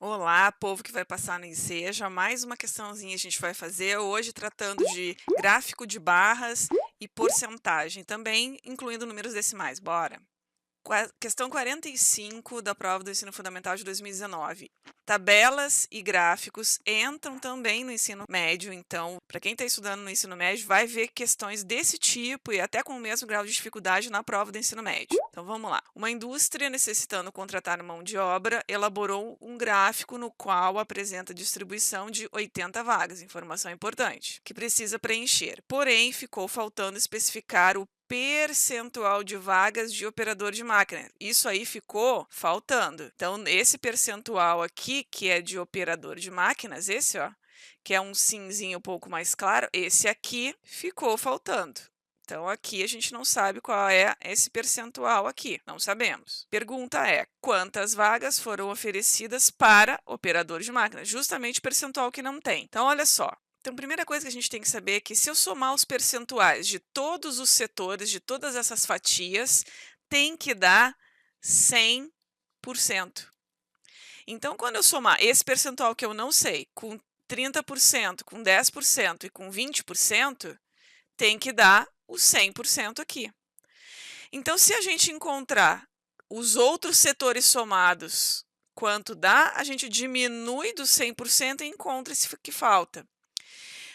Olá, povo que vai passar no Enseja. Mais uma questãozinha a gente vai fazer hoje tratando de gráfico de barras e porcentagem, também incluindo números decimais. Bora! Questão 45 da prova do Ensino Fundamental de 2019. Tabelas e gráficos entram também no ensino médio, então, para quem está estudando no ensino médio, vai ver questões desse tipo e até com o mesmo grau de dificuldade na prova do ensino médio. Então, vamos lá. Uma indústria necessitando contratar mão de obra elaborou um gráfico no qual apresenta a distribuição de 80 vagas, informação importante, que precisa preencher. Porém, ficou faltando especificar o percentual de vagas de operador de máquina. Isso aí ficou faltando. Então, esse percentual aqui, que é de operador de máquinas, esse, ó, que é um cinzinho um pouco mais claro, esse aqui ficou faltando. Então, aqui a gente não sabe qual é esse percentual aqui, não sabemos. Pergunta é, quantas vagas foram oferecidas para operador de máquina? Justamente o percentual que não tem. Então, olha só. Então, a primeira coisa que a gente tem que saber é que se eu somar os percentuais de todos os setores, de todas essas fatias, tem que dar 100%. Então, quando eu somar esse percentual que eu não sei, com 30%, com 10% e com 20%, tem que dar o 100% aqui. Então, se a gente encontrar os outros setores somados, quanto dá, a gente diminui do 100% e encontra esse que falta.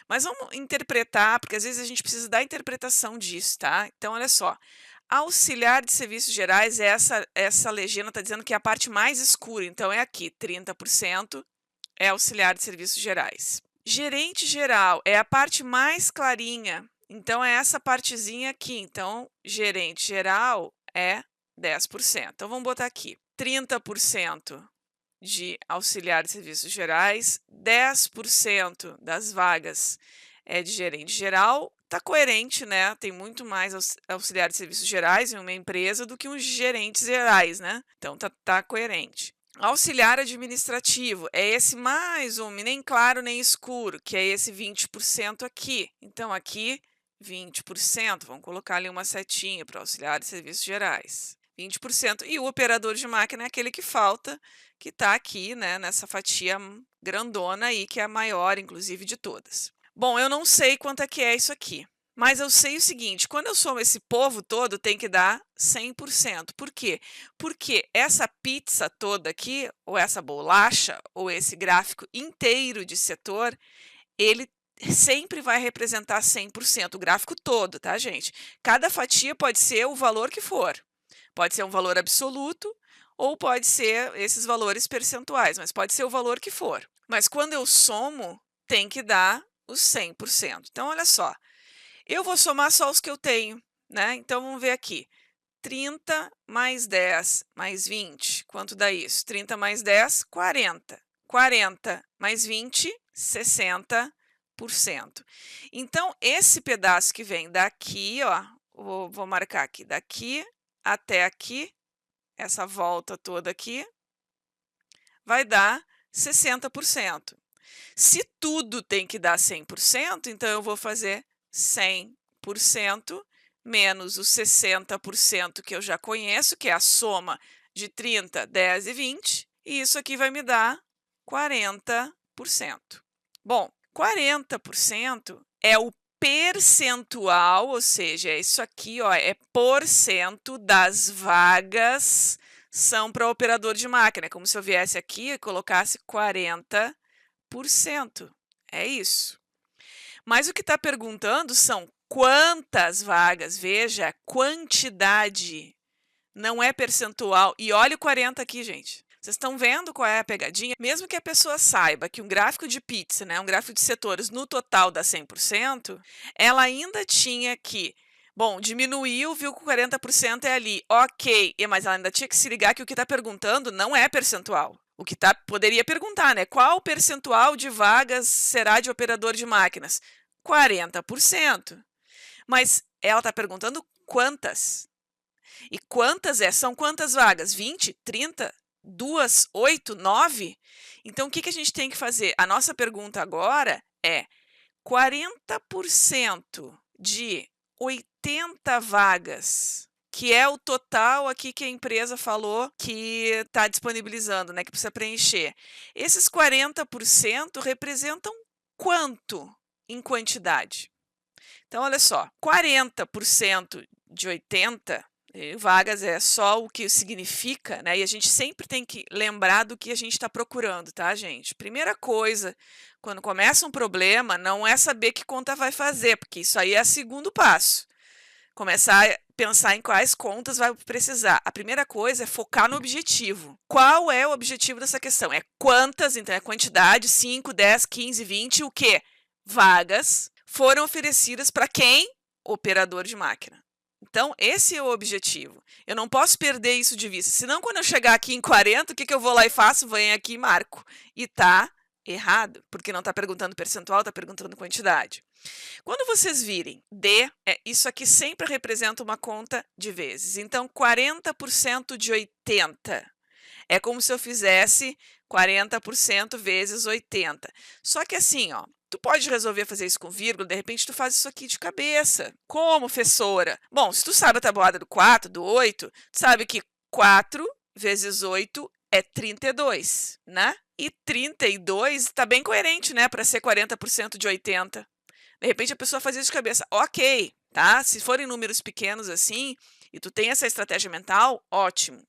Mas vamos interpretar, porque às vezes a gente precisa da interpretação disso, tá? Então, olha só. Auxiliar de serviços gerais, essa legenda está dizendo que é a parte mais escura. Então, é aqui, 30% é auxiliar de serviços gerais. Gerente geral é a parte mais clarinha. Então, é essa partezinha aqui. Então, gerente geral é 10%. Então, vamos botar aqui, 30% de auxiliar de serviços gerais, 10% das vagas é de gerente geral. Está coerente, né? Tem muito mais auxiliar de serviços gerais em uma empresa do que os gerentes gerais, né? Então, tá coerente. Auxiliar administrativo é esse mais um, nem claro nem escuro, que é esse 20% aqui. Então, aqui, 20%. Vamos colocar ali uma setinha para auxiliar de serviços gerais. 20%. E o operador de máquina é aquele que falta, que está aqui, né, nessa fatia grandona aí, que é a maior, inclusive, de todas. Bom, eu não sei quanto é que é isso aqui, mas eu sei o seguinte, quando eu somo esse povo todo, tem que dar 100%. Por quê? Porque essa pizza toda aqui, ou essa bolacha, ou esse gráfico inteiro de setor, ele sempre vai representar 100%, o gráfico todo, tá, gente? Cada fatia pode ser o valor que for. Pode ser um valor absoluto ou pode ser esses valores percentuais, mas pode ser o valor que for. Mas quando eu somo, tem que dar os 100%. Então, olha só, eu vou somar só os que eu tenho, né? Então, vamos ver aqui. 30 mais 10 mais 20, quanto dá isso? 30 mais 10, 40. 40 mais 20, 60%. Então, esse pedaço que vem daqui, ó, vou marcar aqui, daqui até aqui, essa volta toda aqui, vai dar 60%. Se tudo tem que dar 100%, então eu vou fazer 100% menos os 60% que eu já conheço, que é a soma de 30, 10 e 20, e isso aqui vai me dar 40%. Bom, 40% é o percentual, ou seja, isso aqui, ó, é porcento das vagas são para operador de máquina. É como se eu viesse aqui e colocasse 40%. É isso. Mas o que está perguntando são quantas vagas. Veja, quantidade, não é percentual. E olha o 40 aqui, gente. Vocês estão vendo qual é a pegadinha? Mesmo que a pessoa saiba que um gráfico de pizza, né, um gráfico de setores no total dá 100%, ela ainda tinha que, bom, diminuiu, viu que o 40% é ali, ok, mas ela ainda tinha que se ligar que o que está perguntando não é percentual. O que poderia perguntar, né? Qual o percentual de vagas será de operador de máquinas? 40%. Mas ela está perguntando quantas. E quantas são quantas vagas? 20, 30, 2, 8, 9? Então, o que a gente tem que fazer? A nossa pergunta agora é 40% de 80 vagas que é o total aqui que a empresa falou que está disponibilizando, né, que precisa preencher. Esses 40% representam quanto em quantidade? Então, olha só, 40% de 80 vagas é só o que significa, né? E a gente sempre tem que lembrar do que a gente está procurando, tá, gente? Primeira coisa, quando começa um problema, não é saber que conta vai fazer, porque isso aí é o segundo passo. Começar a pensar em quais contas vai precisar. A primeira coisa é focar no objetivo. Qual é o objetivo dessa questão? É quantas, então é quantidade, 5, 10, 15, 20, o quê? Vagas foram oferecidas para quem? Operador de máquina. Então, esse é o objetivo. Eu não posso perder isso de vista. Senão, quando eu chegar aqui em 40, o que eu vou lá e faço? Venho aqui e marco. E tá errado, porque não está perguntando percentual, está perguntando quantidade. Quando vocês virem D, isso aqui sempre representa uma conta de vezes. Então, 40% de 80. É como se eu fizesse 40% vezes 80. Só que assim, ó, tu pode resolver fazer isso com vírgula, de repente tu faz isso aqui de cabeça. Como, professora? Bom, se tu sabe a tabuada do 4, do 8, tu sabe que 4 vezes 8 é 32, né? E 32 está bem coerente, né, para ser 40% de 80. De repente a pessoa faz isso de cabeça. Ok, tá? Se forem números pequenos assim, e tu tem essa estratégia mental, ótimo.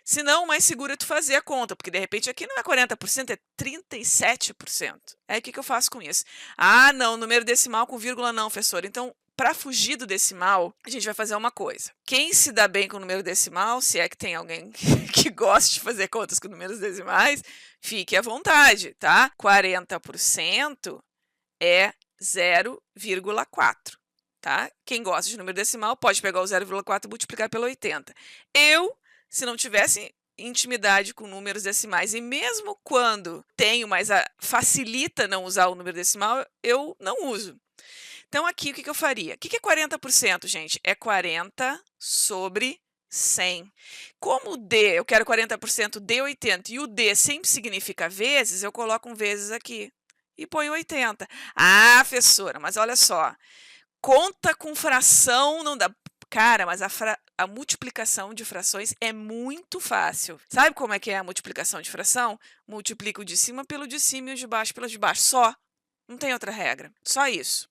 Se não, o mais seguro é tu fazer a conta, porque de repente aqui não é 40%, é 37%. Aí o que eu faço com isso? Ah, não, número decimal com vírgula não, professor. Então, para fugir do decimal, a gente vai fazer uma coisa. Quem se dá bem com o número decimal, se é que tem alguém que gosta de fazer contas com números decimais, fique à vontade, tá? 40% é 0,4. Tá? Quem gosta de número decimal pode pegar o 0,4 e multiplicar pelo 80. Se não tivesse intimidade com números decimais, e mesmo quando tenho, mas facilita não usar o número decimal, eu não uso. Então, aqui, o que eu faria? O que é 40%, gente? É 40 sobre 100. Como o D, eu quero 40% de 80, e o D sempre significa vezes, eu coloco um vezes aqui e ponho 80. Ah, professora, mas olha só, conta com fração não dá. Cara, mas a multiplicação de frações é muito fácil. Sabe como é que é a multiplicação de fração? Multiplica o de cima pelo de cima e o de baixo pelo de baixo. Só. Não tem outra regra. Só isso.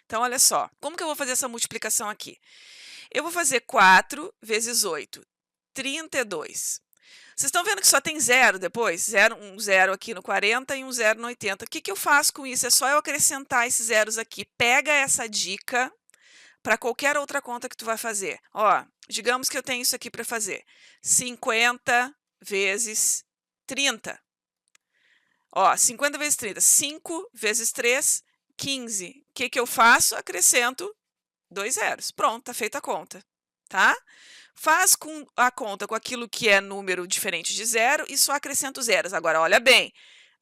Então, olha só. Como que eu vou fazer essa multiplicação aqui? Eu vou fazer 4 vezes 8. 32. Vocês estão vendo que só tem zero depois? Um zero aqui no 40 e um zero no 80. O que eu faço com isso? É só eu acrescentar esses zeros aqui. Pega essa dica para qualquer outra conta que tu vai fazer. Ó, digamos que eu tenho isso aqui para fazer. 50 vezes 30. Ó, 50 vezes 30. 5 vezes 3, 15. O que eu faço? Acrescento 2 zeros. Pronto, tá feita a conta. Tá? Faz a conta com aquilo que é número diferente de zero e só acrescenta os zeros. Agora, olha bem,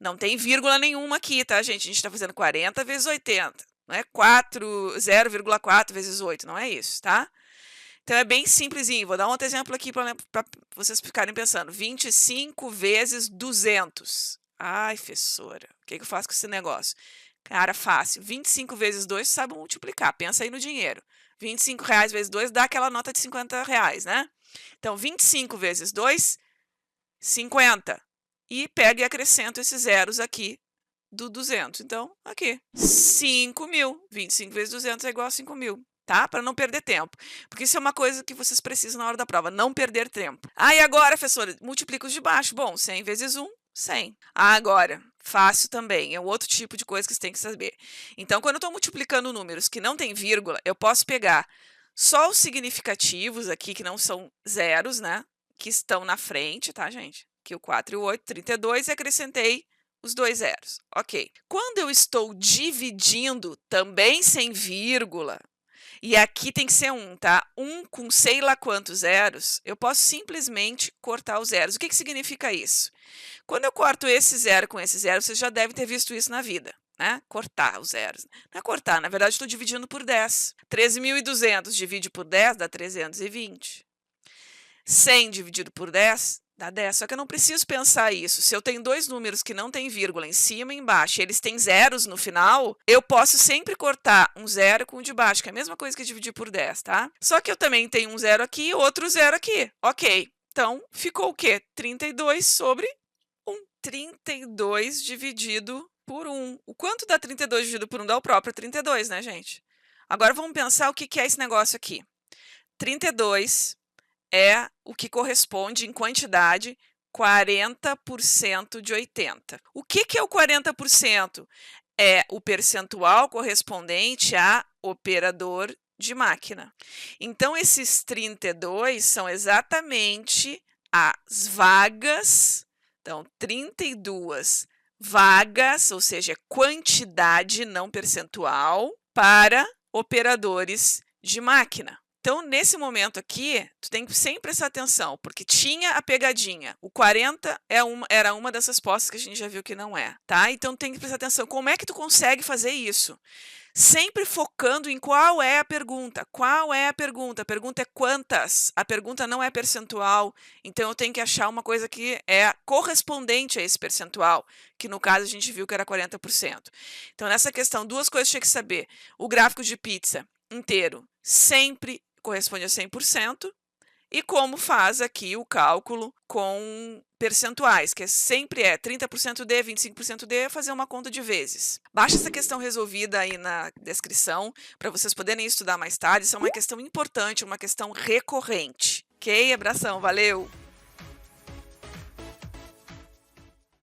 não tem vírgula nenhuma aqui, tá, gente? A gente está fazendo 40 vezes 80. Não é 0,4 vezes 8, não é isso, tá? Então, é bem simplesinho. Vou dar um outro exemplo aqui para vocês ficarem pensando. 25 vezes 200. Ai, professora, o que eu faço com esse negócio? Cara, fácil. 25 vezes 2, sabe multiplicar. Pensa aí no dinheiro. R$25 vezes 2 dá aquela nota de R$50, né? Então, 25 vezes 2, 50. E pega e acrescento esses zeros aqui do 200. Então, aqui, 5.000. 25 vezes 200 é igual a 5.000, tá? Para não perder tempo. Porque isso é uma coisa que vocês precisam na hora da prova, não perder tempo. Ah, e agora, professora, multiplica os de baixo. Bom, 100 vezes 1, 100. Ah, agora, fácil também, é um outro tipo de coisa que você tem que saber. Então, quando eu estou multiplicando números que não tem vírgula, eu posso pegar só os significativos aqui, que não são zeros, né? Que estão na frente, tá, gente? Aqui o 4 e o 8, 32, e acrescentei os 2 zeros. Ok. Quando eu estou dividindo, também sem vírgula, e aqui tem que ser 1, tá? 1 com sei lá quantos zeros, eu posso simplesmente cortar os zeros. O que significa isso? Quando eu corto esse zero com esse zero, vocês já devem ter visto isso na vida, né? Cortar os zeros. Não é cortar, na verdade, estou dividindo por 10. 13.200 divide por 10 dá 320. 100 dividido por 10 Dá 10, só que eu não preciso pensar isso. Se eu tenho dois números que não têm vírgula em cima e embaixo, e eles têm zeros no final, eu posso sempre cortar um zero com o de baixo, que é a mesma coisa que dividir por 10, tá? Só que eu também tenho um zero aqui e outro zero aqui. Ok, então ficou o quê? 32 sobre 1. 32 dividido por 1. O quanto dá 32 dividido por 1? Dá o próprio 32, né, gente? Agora vamos pensar o que é esse negócio aqui. 32 é o que corresponde em quantidade 40% de 80. O que é o 40%? É o percentual correspondente a operador de máquina. Então, esses 32 são exatamente as vagas. Então, 32 vagas, ou seja, quantidade, não percentual, para operadores de máquina. Então, nesse momento aqui, tu tem que sempre prestar atenção, porque tinha a pegadinha. O 40 era uma das respostas que a gente já viu que não é, tá? Então, tem que prestar atenção. Como é que tu consegue fazer isso? Sempre focando em qual é a pergunta. Qual é a pergunta? A pergunta é quantas. A pergunta não é percentual. Então, eu tenho que achar uma coisa que é correspondente a esse percentual, que no caso a gente viu que era 40%. Então, nessa questão, duas coisas tinha que saber. O gráfico de pizza inteiro sempre corresponde a 100%. E como faz aqui o cálculo com percentuais, que sempre é 30% de, 25% de, fazer uma conta de vezes. Baixa essa questão resolvida aí na descrição, para vocês poderem estudar mais tarde. Isso é uma questão importante, uma questão recorrente. Ok? Abração, valeu!